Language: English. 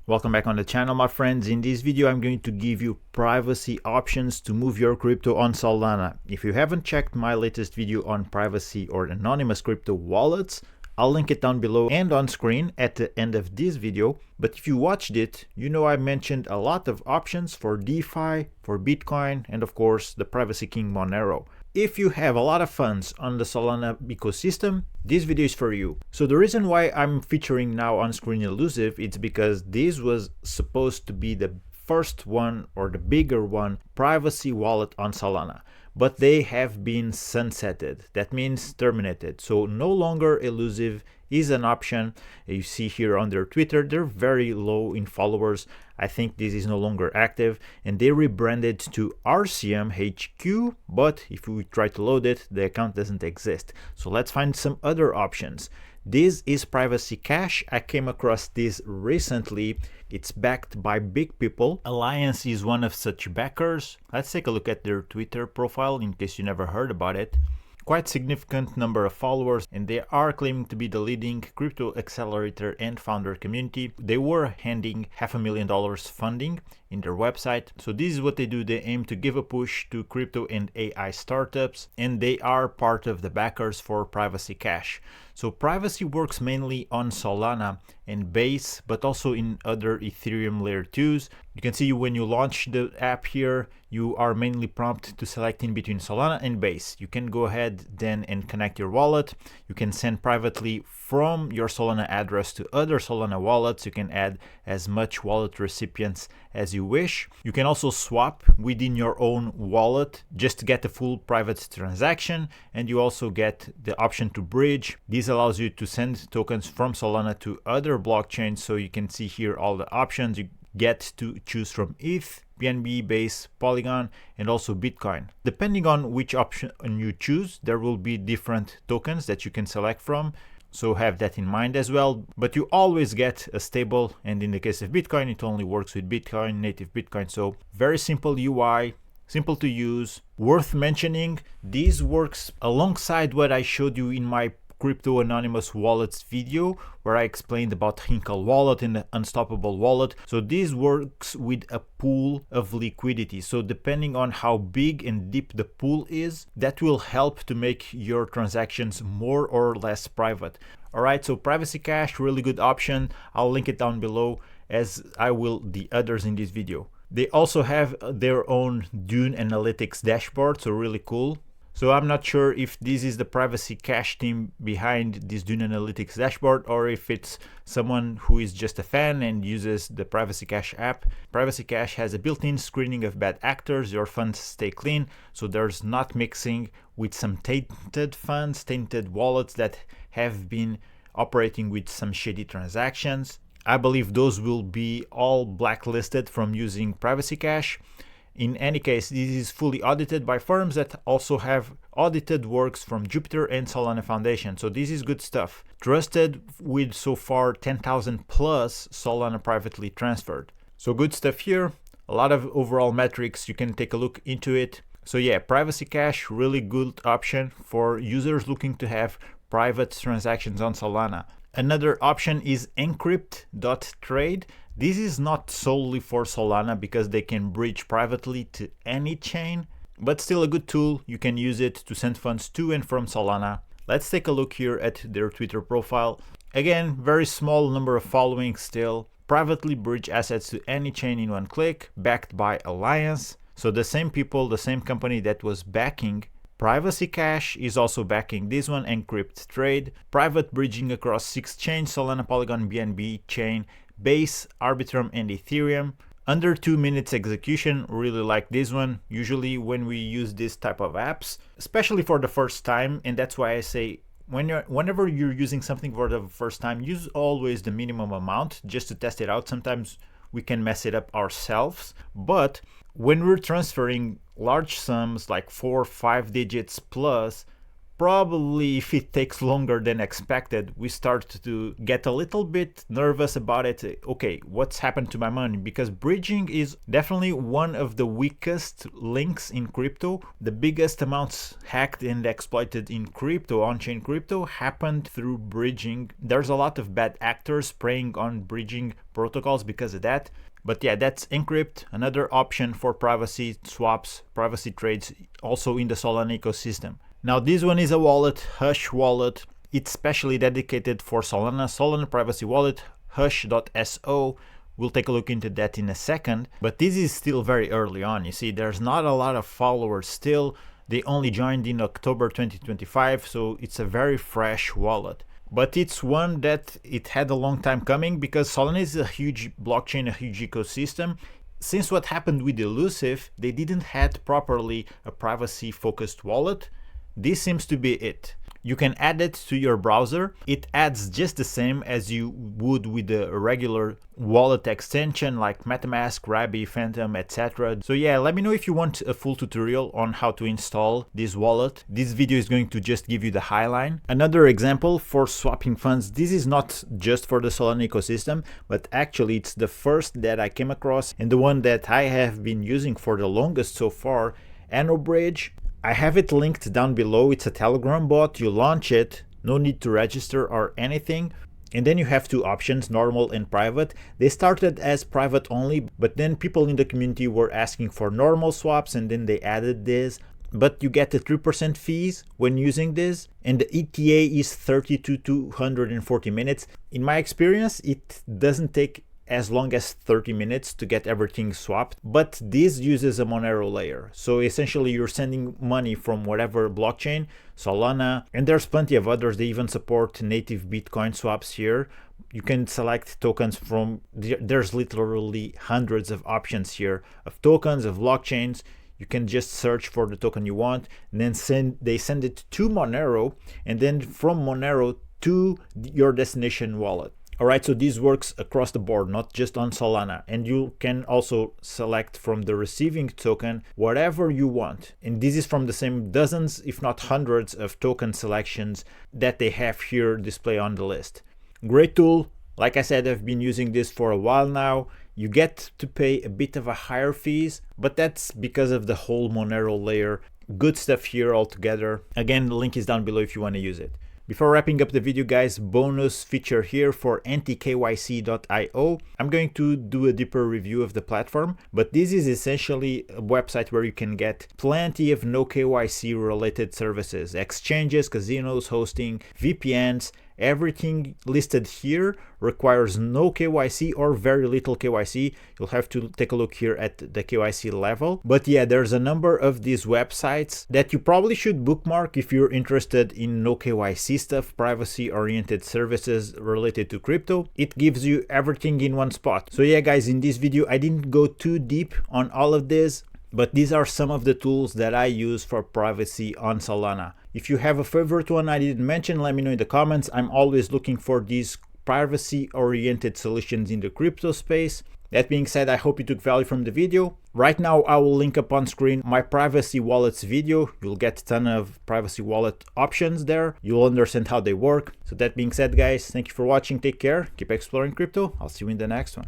Welcome back on the channel, my friends. In this video I'm going to give you privacy options to move your crypto on Solana. If you haven't checked my latest video on privacy or anonymous crypto wallets, I'll link it down below and on screen at the end of this video. But if you watched it, you know I mentioned a lot of options for DeFi, for Bitcoin, and of course the Privacy King Monero. If you have a lot of funds on the Solana ecosystem, this video is for you. So the reason why I'm featuring now on screen Elusiv, it's because this was supposed to be the first one or the bigger one privacy wallet on Solana, but they have been sunsetted. That means terminated. So no longer Elusiv is an option. You see here on their Twitter, they're very low in followers. I think this is no longer active, and they rebranded to RCM HQ, but if we try to load it, the account doesn't exist. So let's find some other options. This is Privacy Cash. I came across this recently. It's backed by big people. Alliance is one of such backers. Let's take a look at their Twitter profile in case you never heard about it. Quite significant number of followers, and they are claiming to be the leading crypto accelerator and founder community. They were handing $500,000 funding in their website. So this is what they do. They aim to give a push to crypto and AI startups, and they are part of the backers for Privacy Cash. So privacy works mainly on Solana and Base, but also in other Ethereum layer 2s. You can see when you launch the app here, you are mainly prompted to select in between Solana and Base. You can go ahead then and connect your wallet. You can send privately from your Solana address to other Solana wallets. You can add as much wallet recipients as you wish. You can also swap within your own wallet just to get a full private transaction, and you also get the option to bridge. This allows you to send tokens from Solana to other blockchains. So you can see here all the options. You get to choose from ETH, BNB, Base, Polygon, and also Bitcoin. Depending on which option you choose, there will be different tokens that you can select from. So have that in mind as well. But you always get a stable, and in the case of Bitcoin, it only works with Bitcoin, native Bitcoin. So very simple UI, simple to use. Worth mentioning, this works alongside what I showed you in my Crypto Anonymous Wallets video, where I explained about Hinkle Wallet and the Unstoppable Wallet. So this works with a pool of liquidity. So depending on how big and deep the pool is, that will help to make your transactions more or less private. All right, so Privacy Cash, really good option. I'll link it down below, as I will the others in this video. They also have their own DUNE analytics dashboard, so really cool. So I'm not sure if this is the Privacy Cash team behind this DUNE Analytics dashboard, or if it's someone who is just a fan and uses the Privacy Cash app. Privacy Cash has a built-in screening of bad actors. Your funds stay clean, so there's not mixing with some tainted funds, tainted wallets that have been operating with some shady transactions. I believe those will be all blacklisted from using Privacy Cash. In any case, this is fully audited by firms that also have audited works from Jupiter and Solana Foundation. So this is good stuff. Trusted with so far 10,000 plus Solana privately transferred. So good stuff here. A lot of overall metrics. You can take a look into it. So yeah, Privacy Cash, really good option for users looking to have private transactions on Solana. Another option is Encrypt.trade. This is not solely for Solana because they can bridge privately to any chain, but still a good tool. You can use it to send funds to and from Solana. Let's take a look here at their Twitter profile. Again, very small number of following still. Privately bridge assets to any chain in one click, backed by Alliance. So the same people, the same company that was backing Privacy Cash is also backing this one, Encrypt.trade. Private bridging across 6 chains, Solana, Polygon, BNB chain, Base, Arbitrum, and Ethereum. Under 2 minutes execution, really like this one. Usually when we use this type of apps, especially for the first time, and that's why I say whenever you're using something for the first time, use always the minimum amount just to test it out. Sometimes we can mess it up ourselves, but when we're transferring large sums like 4 or 5 digits plus, probably if it takes longer than expected, we start to get a little bit nervous about it. Okay, what's happened to my money? Because bridging is definitely one of the weakest links in crypto. The biggest amounts hacked and exploited in crypto, on-chain crypto, happened through bridging. There's a lot of bad actors preying on bridging protocols because of that. But yeah, that's Encrypt, another option for privacy swaps, privacy trades, also in the Solana ecosystem. Now this one is a wallet, Hush wallet. It's specially dedicated for Solana, Solana privacy wallet, Hush.so. We'll take a look into that in a second, but this is still very early on. You see, there's not a lot of followers still. They only joined in October 2025, so it's a very fresh wallet. But it's one that it had a long time coming because Solana is a huge blockchain, a huge ecosystem. Since what happened with Elusiv, they didn't have properly a privacy focused wallet. This seems to be it. You can add it to your browser. It adds just the same as you would with a regular wallet extension like MetaMask, Rabby, Phantom, etc. So yeah, let me know if you want a full tutorial on how to install this wallet. This video is going to just give you the highline. Another example for swapping funds. This is not just for the Solana ecosystem, but actually it's the first that I came across and the one that I have been using for the longest so far, AnoBridge. I have it linked down below. It's a Telegram bot. You launch it, no need to register or anything. And then you have two options, normal and private. They started as private only, but then people in the community were asking for normal swaps and then they added this. But you get the 3% fees when using this, and the ETA is 30 to 240 minutes. In my experience, it doesn't take as long as 30 minutes to get everything swapped, but this uses a Monero layer. So essentially you're sending money from whatever blockchain, Solana, and there's plenty of others. They even support native Bitcoin swaps here. You can select tokens from, there's literally hundreds of options here of tokens, of blockchains. You can just search for the token you want and then they send it to Monero, and then from Monero to your destination wallet. Alright, so this works across the board, not just on Solana. And you can also select from the receiving token whatever you want. And this is from the same dozens, if not hundreds of token selections that they have here displayed on the list. Great tool. Like I said, I've been using this for a while now. You get to pay a bit of a higher fees, but that's because of the whole Monero layer. Good stuff here altogether. Again, the link is down below if you want to use it. Before wrapping up the video, guys, bonus feature here for antikyc.io. I'm going to do a deeper review of the platform, but this is essentially a website where you can get plenty of no KYC related services, exchanges, casinos, hosting, VPNs. Everything listed here requires no KYC or very little KYC. You'll have to take a look here at the KYC level. But yeah, there's a number of these websites that you probably should bookmark if you're interested in no KYC stuff, privacy oriented services related to crypto. It gives you everything in one spot. So yeah, guys, in this video, I didn't go too deep on all of this, but these are some of the tools that I use for privacy on Solana. If you have a favorite one I didn't mention, let me know in the comments. I'm always looking for these privacy-oriented solutions in the crypto space. That being said, I hope you took value from the video. Right now, I will link up on screen my privacy wallets video. You'll get a ton of privacy wallet options there. You'll understand how they work. So that being said, guys, thank you for watching. Take care. Keep exploring crypto. I'll see you in the next one.